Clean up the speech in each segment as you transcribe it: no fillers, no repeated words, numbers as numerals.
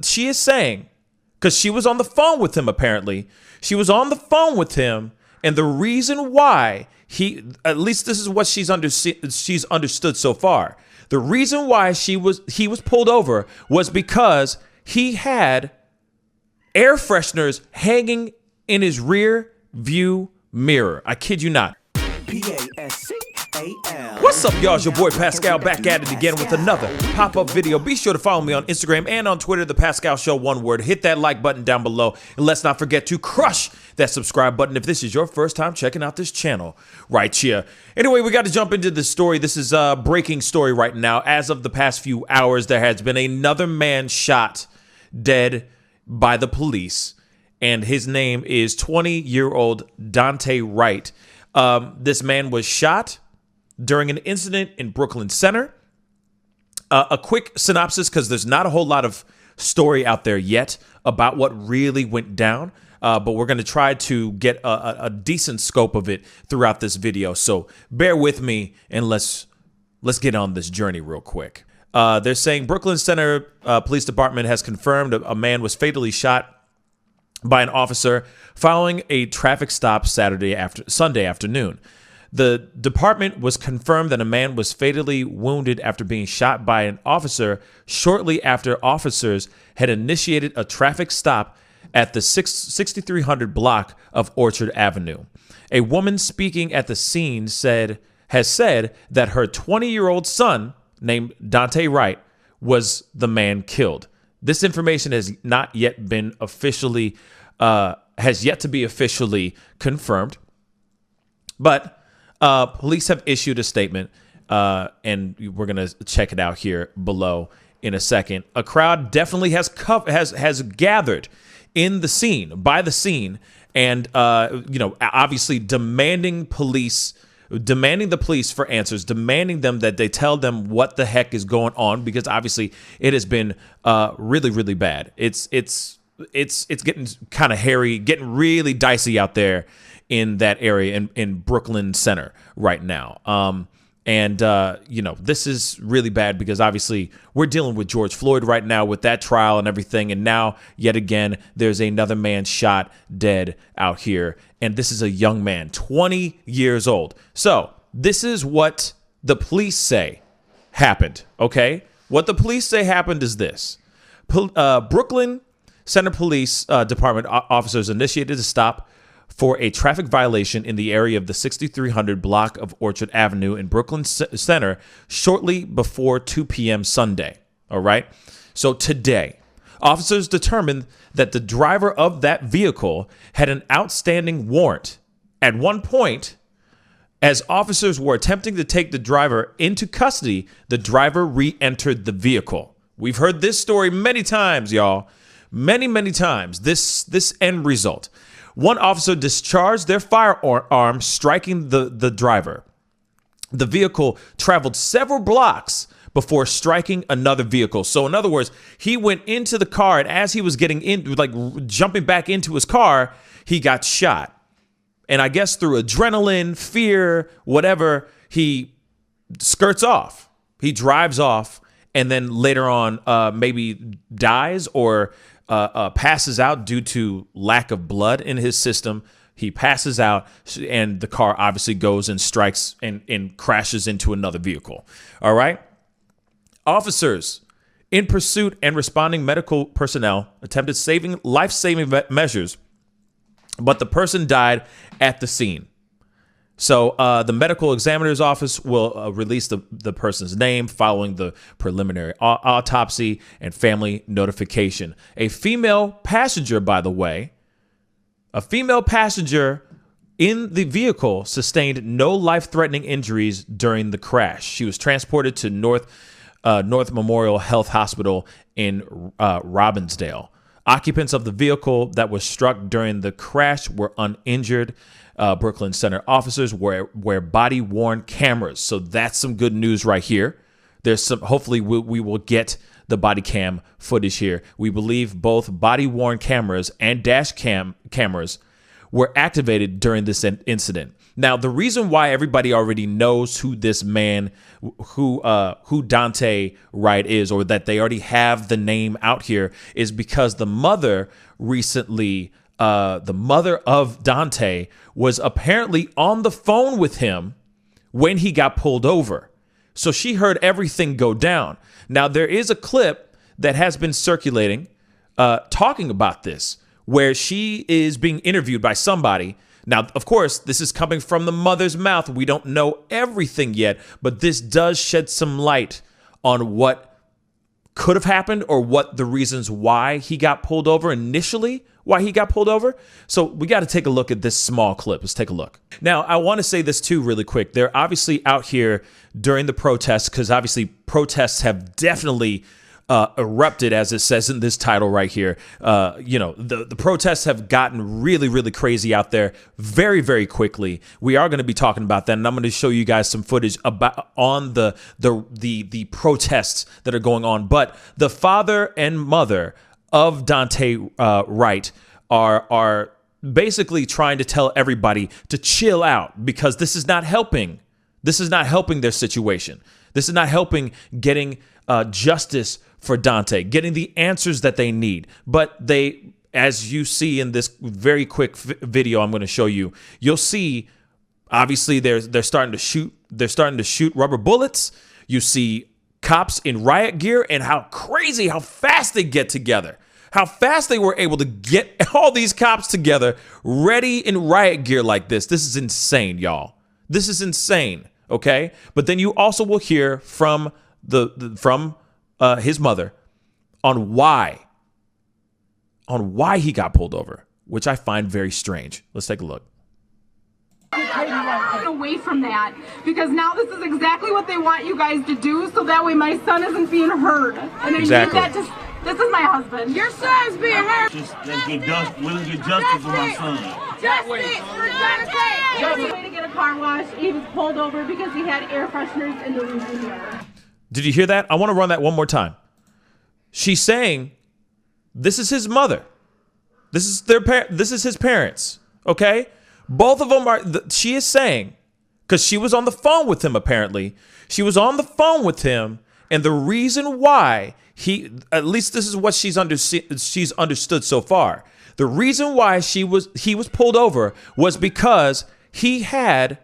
She is saying, because she was on the phone with him, apparently. She was on the phone with him, and the reason why at least this is what she's understood so far. The reason why he was pulled over was because he had air fresheners hanging in his rear view mirror. I kid you not. What's up, y'all? It's your boy Pascal back at it again with another pop-up video. Be sure to follow me on Instagram and on Twitter, The Pascal Show, one word. Hit that like button down below. And let's not forget to crush that subscribe button if this is your first time checking out this channel right here. Anyway, we got to jump into the story. This is a breaking story right now. As of the past few hours, there has been another man shot dead by the police. And his name is 20-year-old Daunte Wright. This man was shot during an incident in Brooklyn Center. A quick synopsis, because there's not a whole lot of story out there yet about what really went down, but we're going to try to get a decent scope of it throughout this video. So bear with me and let's get on this journey real quick. They're saying Brooklyn Center Police Department has confirmed a man was fatally shot by an officer following a traffic stop Sunday afternoon. The department was confirmed that a man was fatally wounded after being shot by an officer shortly after officers had initiated a traffic stop at the 6300 block of Orchard Avenue. A woman speaking at the scene has said that her 20-year-old son, named Daunte Wright, was the man killed. This information has not yet been officially to be officially confirmed, but police have issued a statement, and we're gonna check it out here below in a second. A crowd definitely has gathered in the scene, by the scene, and obviously demanding the police for answers, demanding them that they tell them what the heck is going on, because obviously it has been really, really bad. It's getting kind of hairy, getting really dicey out there in that area in Brooklyn Center right now. This is really bad because obviously we're dealing with George Floyd right now with that trial and everything. And now, yet again, there's another man shot dead out here. And this is a young man, 20 years old. So this is what the police say happened, okay? What the police say happened is this. Brooklyn Center Police Department officers initiated a stop for a traffic violation in the area of the 6300 block of Orchard Avenue in Brooklyn Center shortly before 2 p.m. Sunday. All right. So today, officers determined that the driver of that vehicle had an outstanding warrant. At one point, as officers were attempting to take the driver into custody, the driver re-entered the vehicle. We've heard this story many times, y'all. Many times. This end result. One officer discharged their firearm, striking the driver. The vehicle traveled several blocks before striking another vehicle. So in other words, he went into the car, and as he was getting in, like jumping back into his car, he got shot. And I guess through adrenaline, fear, whatever, he skirts off. He drives off, and then later on maybe dies or passes out due to lack of blood in his system. He passes out, and the car obviously goes and strikes and crashes into another vehicle. All right. Officers in pursuit and responding medical personnel attempted life-saving measures, but the person died at the scene. So the medical examiner's office will release the person's name following the preliminary autopsy and family notification. A female passenger, by the way, in the vehicle sustained no life-threatening injuries during the crash. She was transported to North Memorial Health Hospital in Robbinsdale. Occupants of the vehicle that was struck during the crash were uninjured. Brooklyn Center officers wear body-worn cameras. So that's some good news right here. Hopefully we will get the body cam footage here. We believe both body-worn cameras and dash cam cameras were activated during this incident. Now, the reason why everybody already knows who this man, who Daunte Wright is, or that they already have the name out here, is because the mother recently, the mother of Daunte, was apparently on the phone with him when he got pulled over. So she heard everything go down. Now, there is a clip that has been circulating talking about this, where she is being interviewed by somebody. Now, of course, this is coming from the mother's mouth. We don't know everything yet, but this does shed some light on what could have happened or what the reasons why he got pulled over initially, why he got pulled over. So we got to take a look at this small clip. Let's take a look. Now, I want to say this too really quick. They're obviously out here during the protests, because obviously protests have definitely erupted, as it says in this title right here. The protests have gotten really, really crazy out there very, very quickly. We are going to be talking about that, and I'm going to show you guys some footage about on the protests that are going on. But the father and mother of Daunte Wright are basically trying to tell everybody to chill out, because this is not helping. This is not helping their situation. This is not helping getting justice for Daunte, getting the answers that they need. But they, as you see in this very quick video I'm going to show you, you'll see obviously they're starting to shoot. They're starting to shoot rubber bullets. You see cops in riot gear, and how crazy, how fast they get together. How fast they were able to get all these cops together ready in riot gear like this. This is insane, y'all. This is insane. Okay. But then you also will hear from his mother on why he got pulled over, which I find very strange. Let's take a look. Away from that, because now this is exactly what they want you guys to do, so that way my son isn't being heard. And I exactly. need that to, this is my husband. Your son's being heard. Just let's get justice for my son. Justice for Dante. He was way to get a car wash. He was pulled over because he had air fresheners in the rearview mirror. Did you hear that? I want to run that one more time. She's saying this is his mother. This is this is his parents. Okay? Both of them are, she is saying, because she was on the phone with him apparently. She was on the phone with him, and the reason why he, at least this is what she's understood so far. The reason why he was pulled over was because he had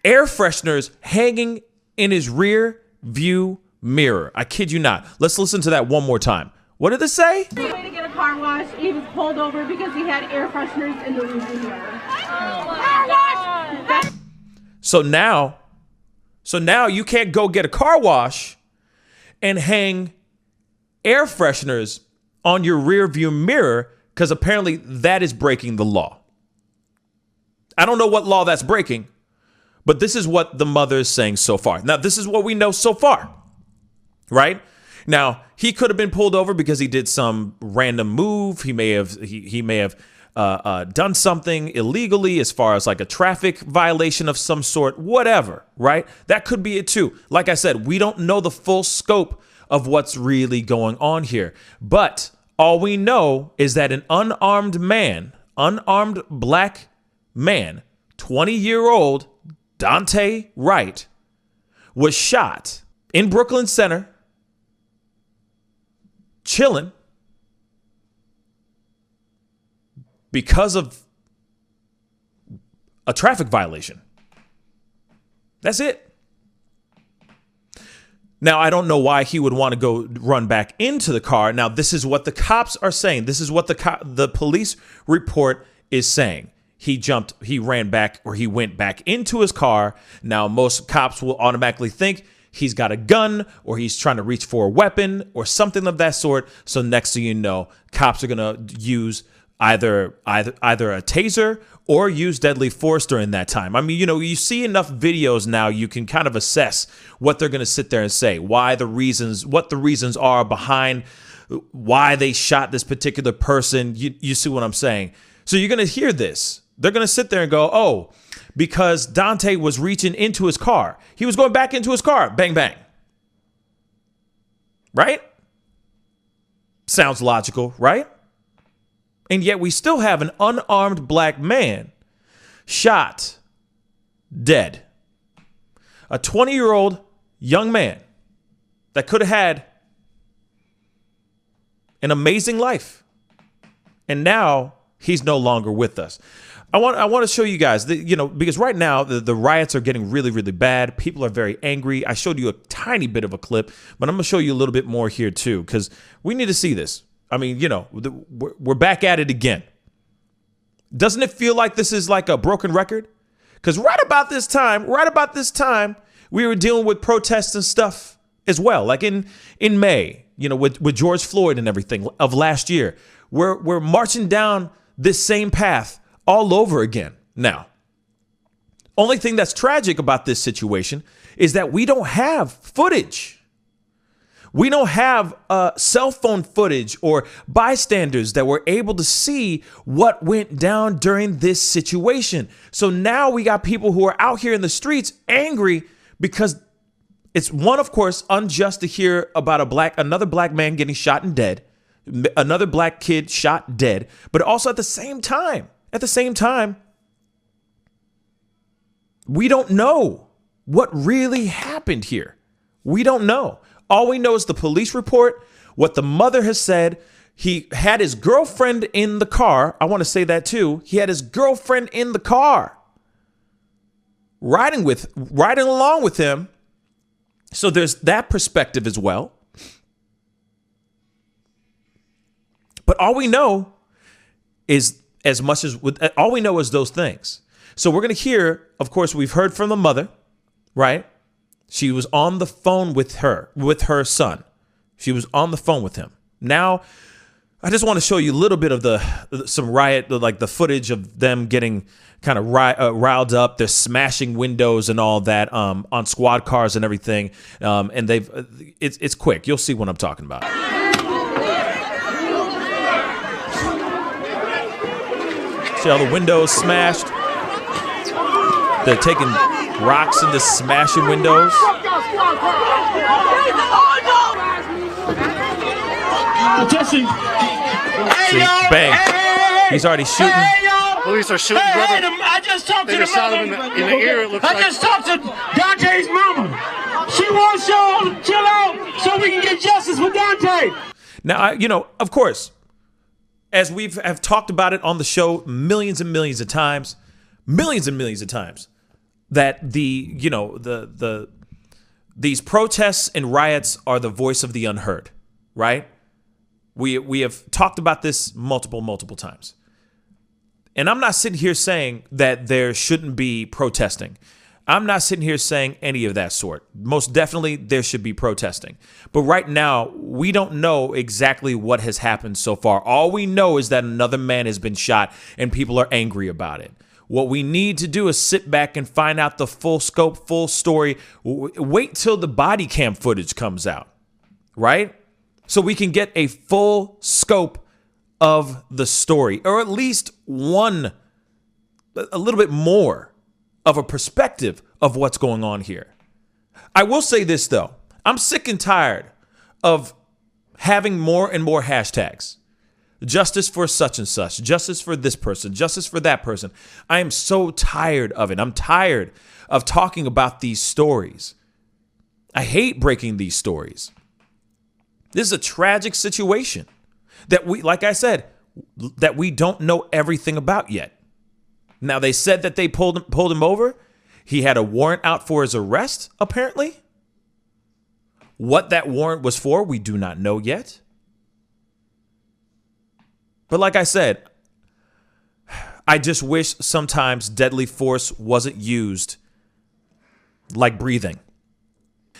air fresheners hanging in his rear view mirror. I kid you not. Let's listen to that one more time. What did it say? Way to get a car wash. He was pulled over because he had air fresheners in the rearview mirror. Car wash! So now you can't go get a car wash and hang air fresheners on your rear view mirror, because apparently that is breaking the law. I don't know what law that's breaking, but this is what the mother is saying so far. Now, this is what we know so far, right? Now, he could have been pulled over because he did some random move. He may have done something illegally, as far as like a traffic violation of some sort, whatever, right? That could be it too. Like I said, we don't know the full scope of what's really going on here. But all we know is that an unarmed black man, 20-year-old Daunte Wright, was shot in Brooklyn Center, chilling, because of a traffic violation. That's it. Now, I don't know why he would want to go run back into the car. Now, this is what the cops are saying. This is what the police report is saying. He ran back, or he went back into his car. Now, most cops will automatically think he's got a gun, or he's trying to reach for a weapon or something of that sort. So next thing you know, cops are going to use either a taser or use deadly force during that time. I mean, you see enough videos now, you can kind of assess what they're going to sit there and say, what the reasons are behind why they shot this particular person. You see what I'm saying? So you're going to hear this. They're going to sit there and go, oh, because Daunte was reaching into his car. He was going back into his car. Bang, bang. Right? Sounds logical, right? And yet we still have an unarmed black man shot dead. A 20-year-old young man that could have had an amazing life. And now he's no longer with us. I want to show you guys, because right now the riots are getting really, really bad. People are very angry. I showed you a tiny bit of a clip, but I'm going to show you a little bit more here too, because we need to see this. I mean, we're back at it again. Doesn't it feel like this is like a broken record? Because right about this time, we were dealing with protests and stuff as well. Like in May, with George Floyd and everything of last year, we're marching down this same path all over again now. Only thing that's tragic about this situation is that we don't have footage. We don't have cell phone footage or bystanders that were able to see what went down during this situation. So now we got people who are out here in the streets angry because it's one, of course, unjust to hear about another black man getting shot and dead, another black kid shot dead, but also at the same time, we don't know what really happened here. We don't know. All we know is the police report, what the mother has said. He had his girlfriend in the car. I want to say that too. He had his girlfriend in the car, riding along with him. So there's that perspective as well. But all we know is those things. So we're going to hear, of course, we've heard from the mother, right? She was on the phone with her son. She was on the phone with him. Now, I just want to show you a little bit of some riot, like the footage of them getting kind of riled up. They're smashing windows and all that on squad cars and everything. And it's quick. You'll see what I'm talking about. See all the windows smashed? They're taking rocks into smashing windows. Jesse. See, bang. He's already shooting. Police are shooting, brother. I just talked to They just shot him in the ear, it looks like. I just talked to Dante's mama. She wants y'all to chill out so we can get justice for Dante. Now, of course, as have talked about it on the show millions and millions of times, that these protests and riots are the voice of the unheard, right? We have talked about this multiple times. And I'm not sitting here saying that there shouldn't be protesting. I'm not sitting here saying any of that sort. Most definitely there should be protesting. But right now, we don't know exactly what has happened so far. All we know is that another man has been shot and people are angry about it. What we need to do is sit back and find out the full scope, full story. Wait till the body cam footage comes out, right? So we can get a full scope of the story, or at least a little bit more of a perspective of what's going on here. I will say this, though. I'm sick and tired of having more and more hashtags. Justice for such and such, justice for this person, justice for that person. I am so tired of it. I'm tired of talking about these stories. I hate breaking these stories. This is a tragic situation that like I said, that we don't know everything about yet. Now, they said that they pulled him over. He had a warrant out for his arrest, apparently. What that warrant was for, we do not know yet. But like I said, I just wish sometimes deadly force wasn't used like breathing.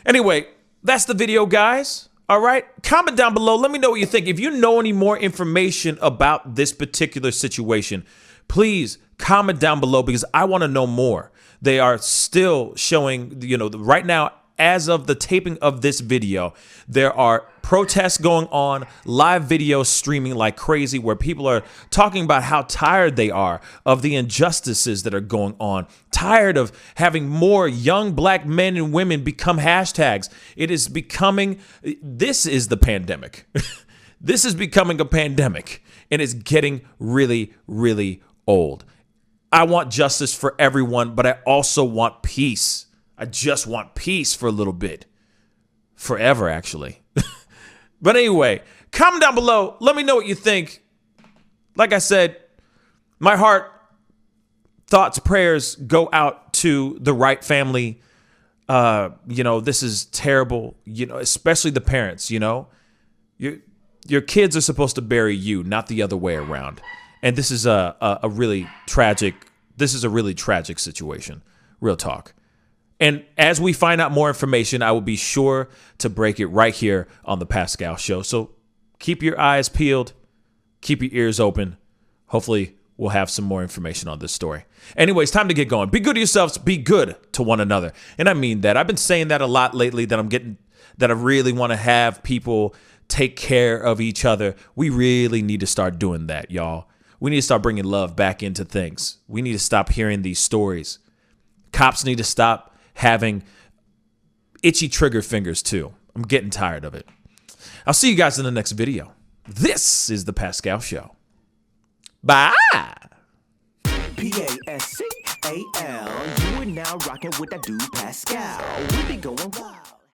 Anyway, that's the video, guys. All right, comment down below. Let me know what you think. If you know any more information about this particular situation, please comment down below because I want to know more. They are still showing, right now, as of the taping of this video, there are protests going on, live videos streaming like crazy where people are talking about how tired they are of the injustices that are going on, tired of having more young black men and women become hashtags. It is becoming, this is the pandemic. This is becoming a pandemic, and it's getting really, really old. I want justice for everyone, but I also want peace. I just want peace for a little bit. Forever, actually. But anyway, comment down below. Let me know what you think. Like I said, my heart, thoughts, prayers go out to the Wright family. This is terrible, especially the parents, Your kids are supposed to bury you, not the other way around. And this is a really tragic situation. Real talk. And as we find out more information, I will be sure to break it right here on the Pascal Show. So keep your eyes peeled, keep your ears open. Hopefully we'll have some more information on this story. Anyways, time to get going. Be good to yourselves, be good to one another. And I mean that. I've been saying that a lot lately, that I really want to have people take care of each other. We really need to start doing that, y'all. We need to start bringing love back into things. We need to stop hearing these stories. Cops need to stop having itchy trigger fingers too. I'm getting tired of it. I'll see you guys in the next video. This is the Pascal Show. Bye. Pascal. You are now rocking with that dude Pascal. We be going wild.